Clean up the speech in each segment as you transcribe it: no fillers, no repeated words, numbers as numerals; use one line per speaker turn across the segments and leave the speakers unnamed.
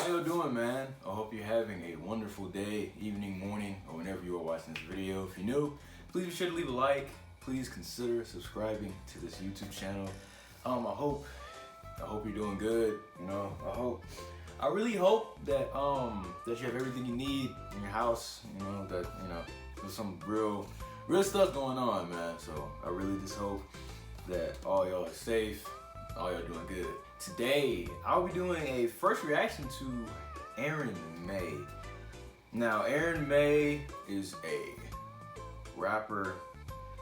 How y'all doing, man? I hope you're having a wonderful day, evening, morning, or whenever you are watching this video. If you're new, please be sure to leave a like. Please consider subscribing to this YouTube channel. I hope you're doing good. I really hope that that you have everything you need in your house. That there's some real stuff going on, man. So I really just hope that all y'all are safe, all y'all doing good. Today, I'll be doing a first reaction to Aaron May. Now, Aaron May is a rapper,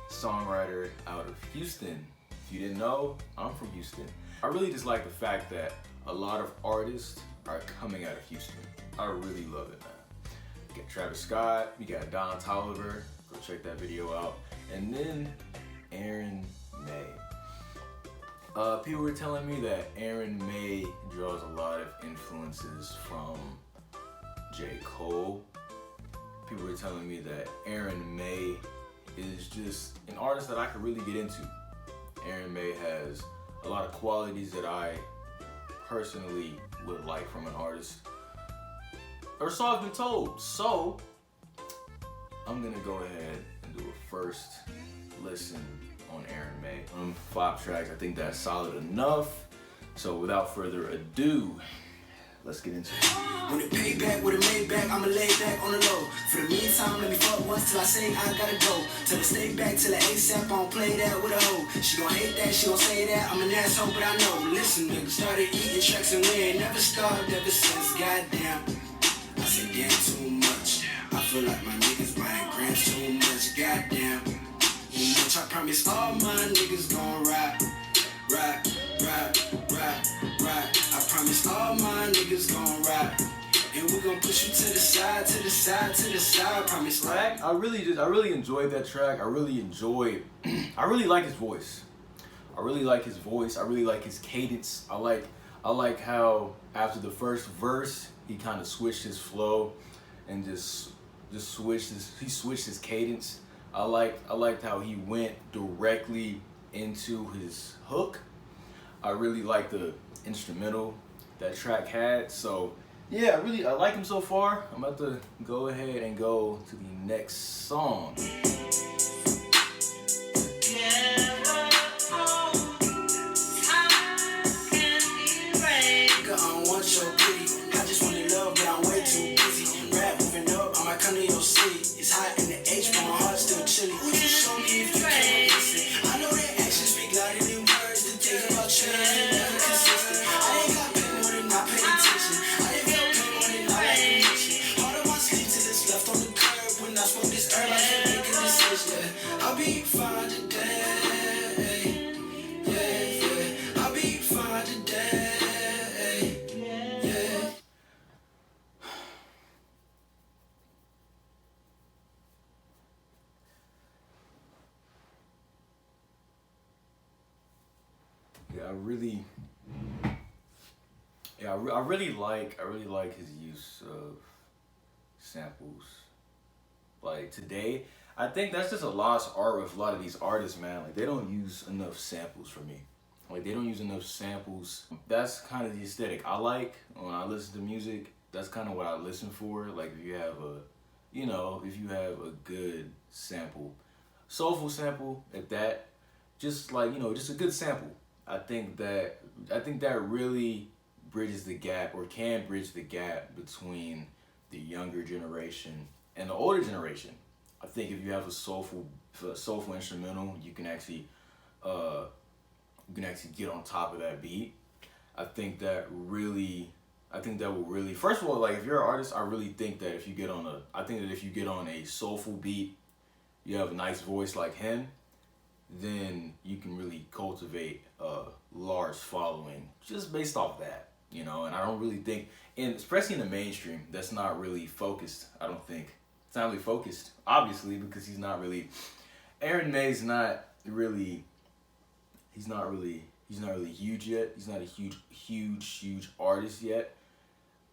songwriter out of Houston. If you didn't know, I'm from Houston. I really just like the fact that a lot of artists are coming out of Houston. I really love it, man. You got Travis Scott, you got Don Toliver, go check that video out. And then Aaron May. People were telling me that Aaron May draws a lot of influences from J. Cole. People were telling me that Aaron May is just an artist that I could really get into. Aaron May has a lot of qualities that I personally would like from an artist, or so I've been told. So I'm gonna go ahead and do a first listen on Aaron May. 5 tracks, I think that's solid enough. So without further ado, let's get into it.
When it pay back with a made back, I'ma lay back on the low. For the meantime, let me fuck once till I say I gotta go. Till I stay back till I ASAP, I don't play that with a hoe. She gon' hate that, she gon' say that, I'm an asshole, but I know. Listen, nigga, started eating tracks and we ain't never starved ever since, goddamn. I said damn too much. I feel like my niggas buying grams too much, goddamn. I promise all my niggas gon' ride. I promise all my niggas gon' ride. And we gon' push you to the side, to the side, to the side. I promise.
I really enjoyed that track. I really like his voice. I really like his cadence. I like how after the first verse he kind of switched his flow and just switched his cadence. I liked how he went directly into his hook. I really like the instrumental that track had. So yeah, I like him so far. I'm about to go ahead and go to the next song.
It's hot in the H, but my heart's still chilly. Would you show me if you can listen? I know that actions speak louder than words. The things about change are never consistent. I ain't got pain more than I pay attention. I ain't felt pain more than I like attention. Hard on my sleeve till it's left on the curb. When I smoke this herb, I can't make a decision. I'll be fine today. Yeah. I'll be fine today.
I really like his use of samples. Like today, I think that's just a lost art with a lot of these artists, man. Like they don't use enough samples for me. Like they don't use enough samples. That's kind of the aesthetic I like when I listen to music. That's kind of what I listen for. Like if you have a good sample, soulful sample at that, just a good sample. I think that really bridges the gap, or can bridge the gap between the younger generation and the older generation. I think if you have a soulful instrumental, you can actually get on top of that beat. I think that will really, first of all, like if you're an artist, I really think that if you get on a soulful beat, you have a nice voice like him, then you can really cultivate a large following just based off that, And I don't really think, and especially in the mainstream, that's not really focused. I don't think it's not really focused, obviously, because Aaron May's not really huge yet. He's not a huge artist yet.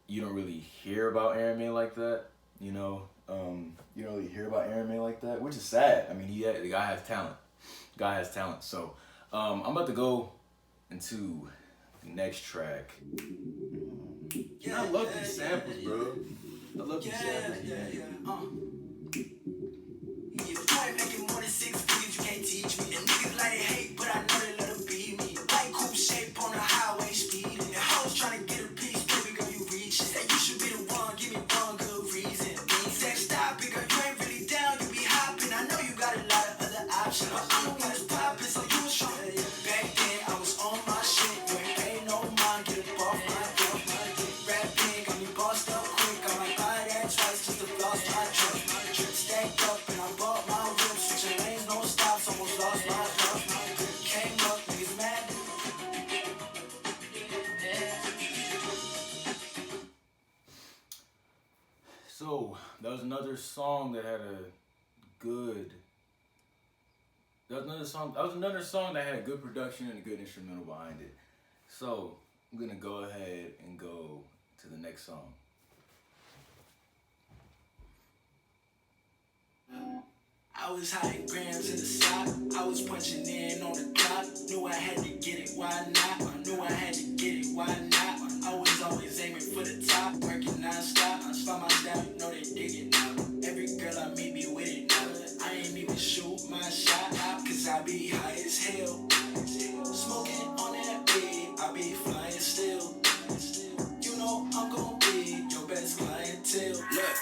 You don't really hear about Aaron May like that, You don't really hear about Aaron May like that, which is sad. I mean, the guy has talent. So I'm about to go into the next track. I love these samples, bro. I love these samples, man.
If you ain't making more than 6 figures, you can't teach me. And niggas like they hate, but I know they let them beat me. White coupe shape on the highway speeding. And hoes trying to get a piece, baby girl, you reach it. And you should be the one, give me one good reason. Ain't said stop it, girl, you ain't really down, you be hopping. I know you got a lot of other options, but I'm the one that's popping, so you was strong. Back then, I was on my shit. You ain't pay no mind, get up off my dick. Rapping, got me bossed up quick. I might buy that twice just to floss my trip. Stacked up and I bought my rims. Switching lanes, no stops, almost lost my love. Came up, niggas mad.
So that was another song that had a good. That was another song that had a good production and a good instrumental behind it. So I'm gonna go ahead and go to the next song.
I was hiding grams in the sock. I was punching in on the clock. Knew I had to get it, why not? I knew I had to get it, why not? I was always aiming for the top, working non-stop. I spot my style, you know they dig it now. Every girl I meet be with it now. I ain't even shoot my shot, cause I be high as hell. Smoking on that weed, I be flying still. You know I'm gon' be your best clientele. Look,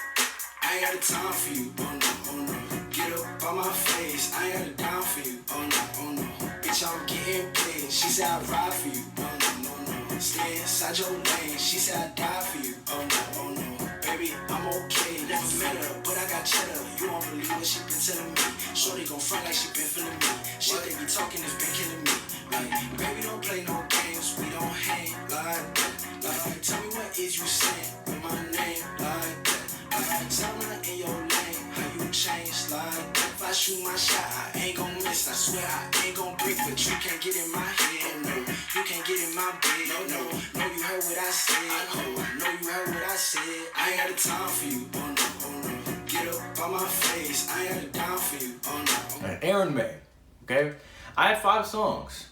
I ain't got the time for you, oh no, oh no. Get up on my face, I ain't got it down for you, oh no, oh no. Bitch, I'm getting paid, she said I'd ride for you, oh no, no, no. Stay inside your lane, she said I'd die for you, oh no, oh no. Baby, I'm okay, never met her, but I got cheddar. You won't believe what she been telling me. Shorty gon' front like she been feeling me. Shit they be talking has been killing me. Like, baby, don't play no games, we don't hang like that. Like, tell me what is you saying with my name like that. Like, someone in your lane, how you change like that. If I shoot my shot, I ain't gon' miss. I swear I ain't gon' break, but you can't get in my head, no. You can't get in my bed, no, no. Know you heard what I said, I know you heard what I said. I ain't got the time for you, oh no, oh no. Get up on my face, I ain't got it down for you, oh no.
Aaron May, okay? I had 5 songs.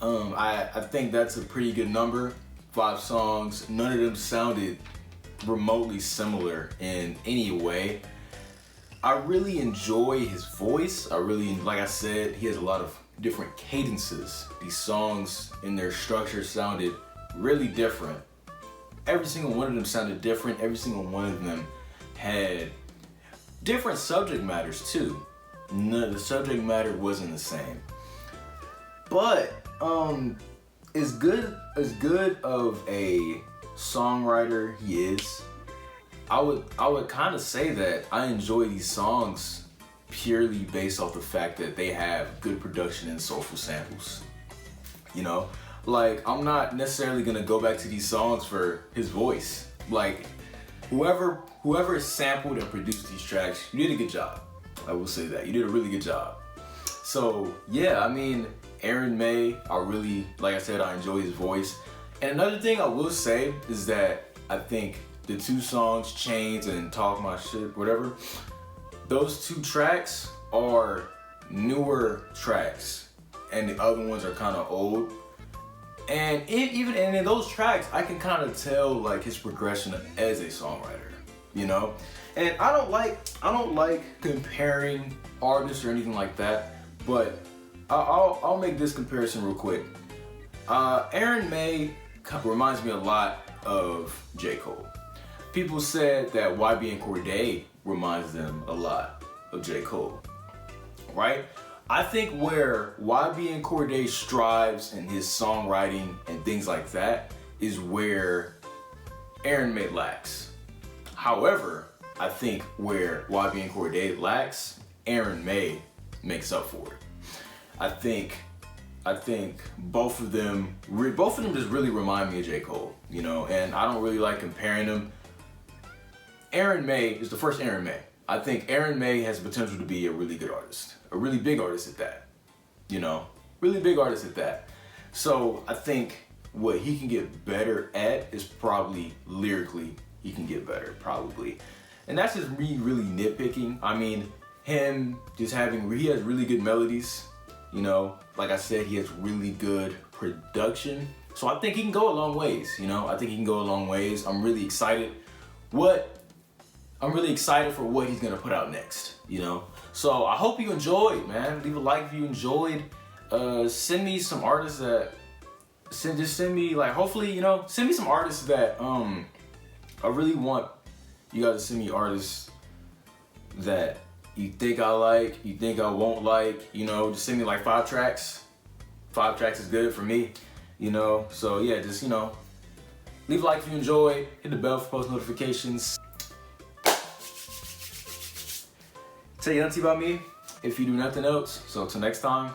I think that's a pretty good number. 5 songs. None of them sounded remotely similar in any way. I really enjoy his voice. Like I said, he has a lot of different cadences. These songs in their structure sounded really different. Every single one of them sounded different. Every single one of them had different subject matters too. The subject matter wasn't the same. But as good of a songwriter he is, I would kind of say that I enjoy these songs purely based off the fact that they have good production and soulful samples. You know, like I'm not necessarily gonna go back to these songs for his voice. Like whoever sampled and produced these tracks, you did a good job. I will say that you did a really good job. So yeah, I mean, Aaron May, like I said, I enjoy his voice. And another thing I will say is that I think the 2 songs, Chains and Talk My Shit, whatever, those 2 tracks are newer tracks and the other ones are kind of old. And even in those tracks, I can kind of tell like his progression as a songwriter, you know? And I don't like comparing artists or anything like that, but I'll make this comparison real quick. Aaron May reminds me a lot of J. Cole. People said that YB and Cordae reminds them a lot of J. Cole, right? I think where YB and Cordae strives in his songwriting and things like that is where Aaron May lacks. However, I think where YB and Cordae lacks, Aaron May makes up for it. I think both of them just really remind me of J. Cole, you know, and I don't really like comparing them. Aaron May is the first Aaron May. I think Aaron May has the potential to be a really good artist, a really big artist at that, you know, really big artist at that. So I think what he can get better at is probably lyrically, he can get better, probably. And that's just me really nitpicking. I mean, he has really good melodies, you know, like I said, he has really good production. So I think he can go a long ways, you know? I think he can go a long ways. I'm really excited. I'm really excited for what he's gonna put out next, you know? So I hope you enjoyed, man. Leave a like if you enjoyed. Send me some artists that, send me like, hopefully, you know, send me some artists that, I really want you guys to send me artists that you think I like, you think I won't like, you know, just send me like 5 tracks. 5 tracks is good for me, you know? So yeah, just, you know, leave a like if you enjoyed, hit the bell for post notifications. Tell you nothing about me if you do nothing else. So till next time.